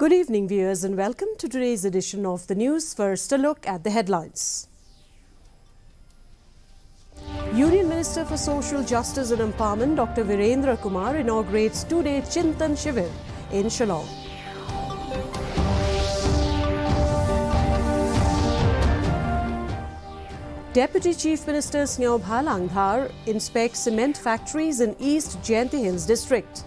Good evening, viewers, and welcome to today's edition of the news. First, a look at the headlines. Union Minister for Social Justice and Empowerment Dr. Virendra Kumar inaugurates two-day Chintan Shiver in Shillong. Deputy Chief Minister Sneo Bhalangdhar inspects cement factories in East Jayanti Hills district.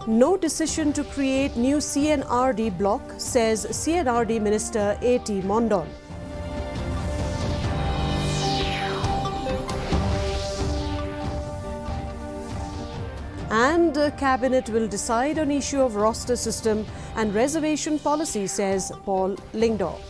No decision to create new CNRD block, says CNRD Minister A.T. Mondol. And Cabinet will decide on issue of roster system and reservation policy, says Paul Lyngdoh.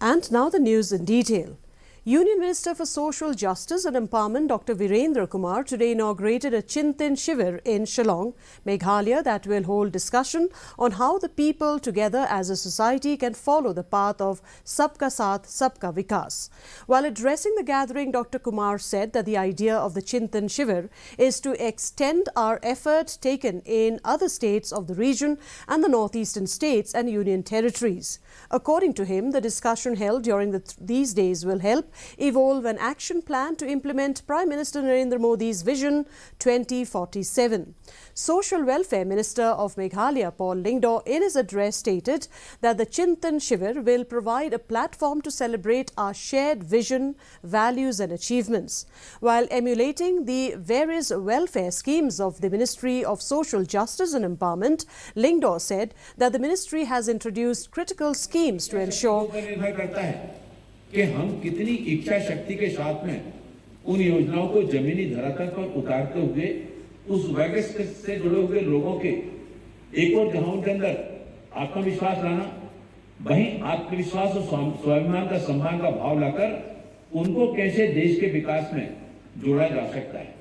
And now the news in detail. Union Minister for Social Justice and Empowerment Dr. Virendra Kumar today inaugurated a Chintan Shiver in Shillong, Meghalaya, that will hold discussion on how the people together as a society can follow the path of Sabka Saath, Sabka Vikas. While addressing the gathering, Dr. Kumar said that the idea of the Chintan Shiver is to extend our effort taken in other states of the region and the northeastern states and union territories. According to him, the discussion held during these days will help evolve an action plan to implement Prime Minister Narendra Modi's Vision 2047. Social Welfare Minister of Meghalaya, Paul Lyngdoh, in his address stated that the Chintan Shiver will provide a platform to celebrate our shared vision, values and achievements. While emulating the various welfare schemes of the Ministry of Social Justice and Empowerment, Lyngdoh said that the ministry has introduced critical schemes to ensure कि हम कितनी इच्छा शक्ति के साथ में उन योजनाओं को जमीनी धरातल पर उतारते हुए उस वर्ग से जुड़े हुए लोगों के एक और गांव के अंदर आत्मविश्वास लाना, वहीं आत्मविश्वास और स्वाभिमान का सम्मान का भाव लाकर उनको कैसे देश के विकास में जोड़ा जा सकता है.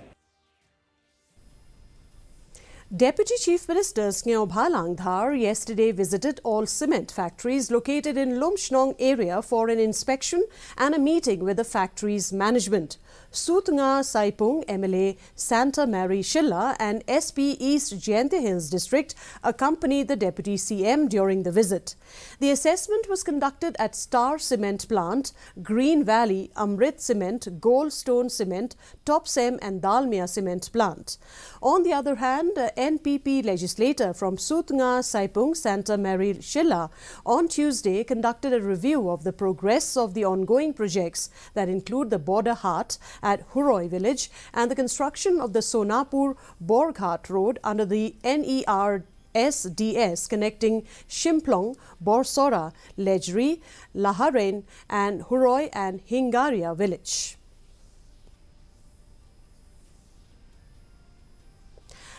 Deputy Chief Minister Sneo Bhalangdhar yesterday visited all cement factories located in Lumshnong area for an inspection and a meeting with the factories' management. Sutnga Saipung MLA Santa Mary Shilla and SP East Jayanti Hills District accompanied the Deputy CM during the visit. The assessment was conducted at Star Cement Plant, Green Valley, Amrit Cement, Goldstone Cement, Topsem and Dalmia Cement Plant. On the other hand, NPP legislator from Sutnga Saipung Santa Mary Shilla on Tuesday conducted a review of the progress of the ongoing projects that include the border hut at Huroi village and the construction of the Sonapur Borghat road under the NERSDS connecting Shimplong, Borsora, Lejri, Laharen and Huroi and Hingaria village.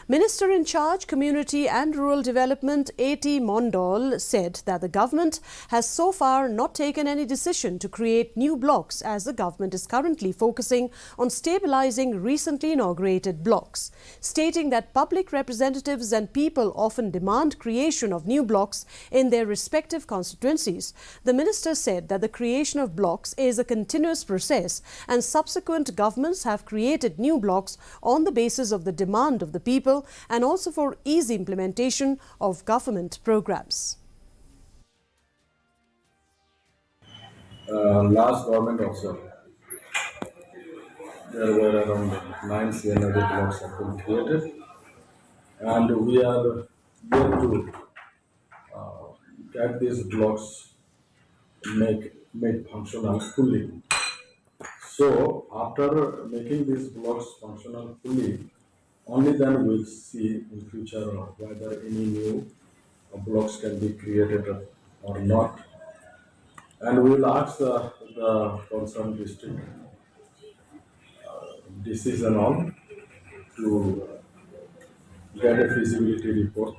Minister in charge, Community and Rural Development A.T. Mondol said that the government has so far not taken any decision to create new blocks as the government is currently focusing on stabilizing recently inaugurated blocks. Stating that public representatives and people often demand creation of new blocks in their respective constituencies, the minister said that the creation of blocks is a continuous process and subsequent governments have created new blocks on the basis of the demand of the people and also for easy implementation of government programs. Last government also, there were around 9 CNRD blocks have been created, and we are here to get these blocks made functional fully. So after making these blocks functional fully, only then we'll see in future whether any new blocks can be created or not. And we will ask the concerned district DCs and all to get a feasibility report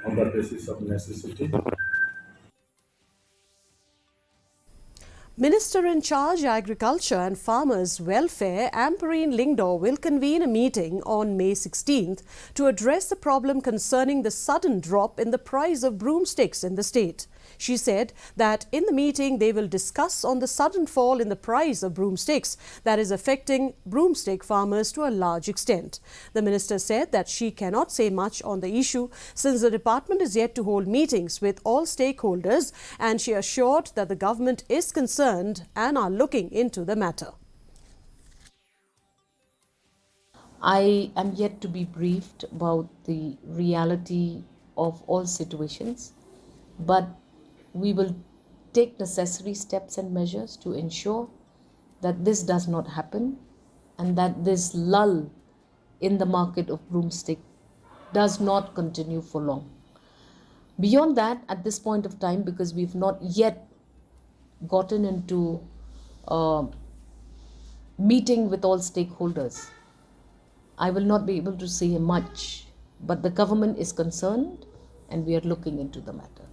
on the basis of necessity. Minister in charge Agriculture and Farmers Welfare Ampareen Lyngdoh will convene a meeting on May 16th to address the problem concerning the sudden drop in the price of broomsticks in the state. She said that in the meeting they will discuss on the sudden fall in the price of broomsticks that is affecting broomstick farmers to a large extent. The minister said that she cannot say much on the issue since the department is yet to hold meetings with all stakeholders, and she assured that the government is concerned and are looking into the matter. I am yet to be briefed about the reality of all situations, but we will take necessary steps and measures to ensure that this does not happen and that this lull in the market of broomstick does not continue for long. Beyond that, at this point of time, because we've not yet gotten into meeting with all stakeholders, I will not be able to say much, but the government is concerned and we are looking into the matter.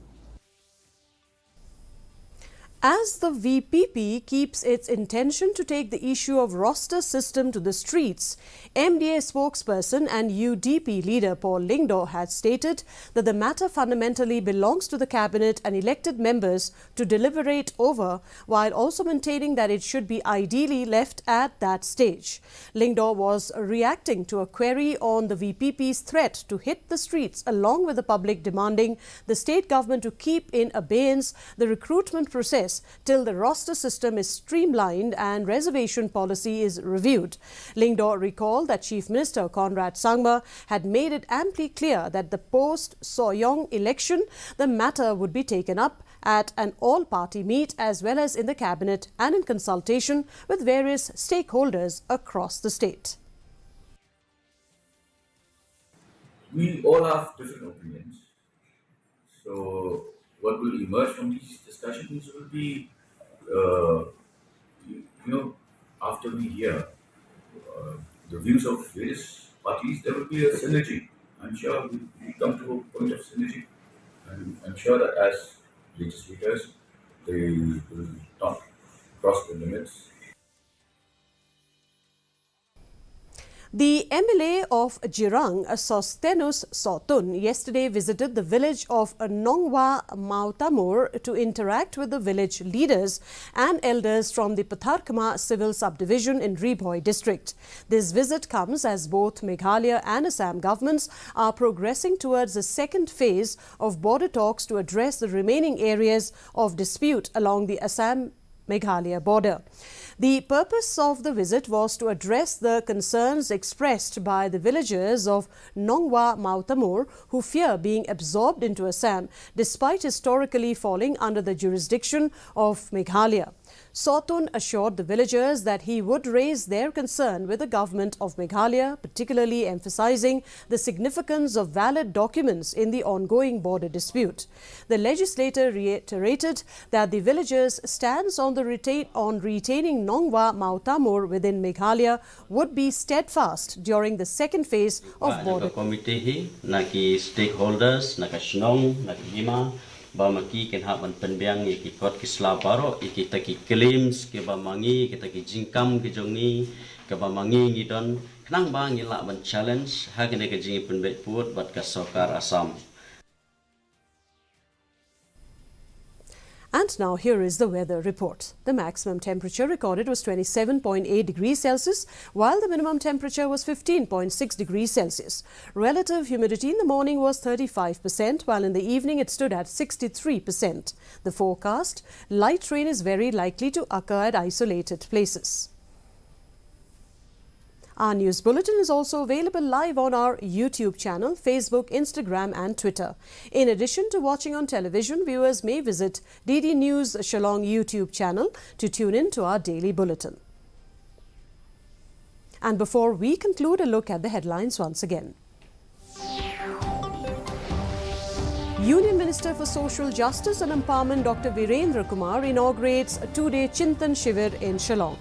As the VPP keeps its intention to take the issue of roster system to the streets, MDA spokesperson and UDP leader Paul Lyngdoh had stated that the matter fundamentally belongs to the cabinet and elected members to deliberate over, while also maintaining that it should be ideally left at that stage. Lyngdoh was reacting to a query on the VPP's threat to hit the streets, along with the public demanding the state government to keep in abeyance the recruitment process till the roster system is streamlined and reservation policy is reviewed. Lyngdoh recalled that Chief Minister Conrad Sangma had made it amply clear that the post-Soyong election, the matter would be taken up at an all-party meet as well as in the cabinet and in consultation with various stakeholders across the state. We all have different opinions. So what will emerge from these discussions will be, after we hear the views of various parties, there will be a synergy. I'm sure we come to a point of synergy, and I'm sure that as legislators, they will not cross the limits. The MLA of Jirang, Sostenus Sotun, yesterday visited the village of Nongwa Mautamur to interact with the village leaders and elders from the Patharkama civil subdivision in Ribhoi district. This visit comes as both Meghalaya and Assam governments are progressing towards the second phase of border talks to address the remaining areas of dispute along the Assam-Meghalaya border. The purpose of the visit was to address the concerns expressed by the villagers of Nongwa Mautamur, who fear being absorbed into Assam despite historically falling under the jurisdiction of Meghalaya. Sotun assured the villagers that he would raise their concern with the government of Meghalaya, particularly emphasizing the significance of valid documents in the ongoing border dispute. The legislator reiterated that the villagers' stance on retaining Nongwa Mautamur within Meghalaya would be steadfast during the second phase of border. Committee, naki stakeholders, nakashnong, nakihima, ba maki ken haban penbiang iki kot kisla baro iki taki claims ke ba mangi kita ki jingkam ke jongi ke ba mangi ngidon knang ba ngila ban challenge hagene ke jingi penbet put bat ka sokar Assam. And now here is the weather report. The maximum temperature recorded was 27.8 degrees Celsius, while the minimum temperature was 15.6 degrees Celsius. Relative humidity in the morning was 35%, while in the evening it stood at 63%. The forecast: light rain is very likely to occur at isolated places. Our news bulletin is also available live on our YouTube channel, Facebook, Instagram and Twitter. In addition to watching on television, viewers may visit DD News Shillong YouTube channel to tune in to our daily bulletin. And before we conclude, a look at the headlines once again. Union Minister for Social Justice and Empowerment Dr. Virendra Kumar inaugurates a two-day Chintan Shiver in Shillong.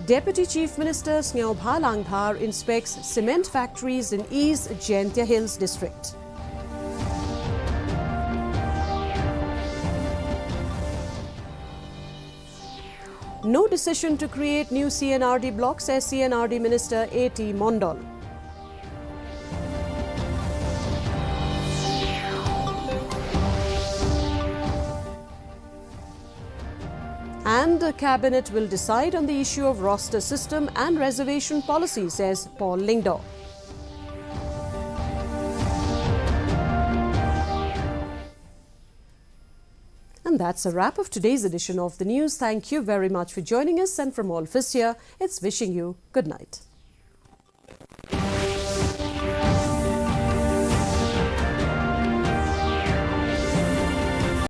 Deputy Chief Minister Sneobha Langthar inspects cement factories in East Jaintia Hills district. No decision to create new CNRD blocks, says CNRD Minister A.T. Mondal. And the Cabinet will decide on the issue of roster system and reservation policy, says Paul Lyngdoh. And that's a wrap of today's edition of the news. Thank you very much for joining us, and from all of us here, it's wishing you good night.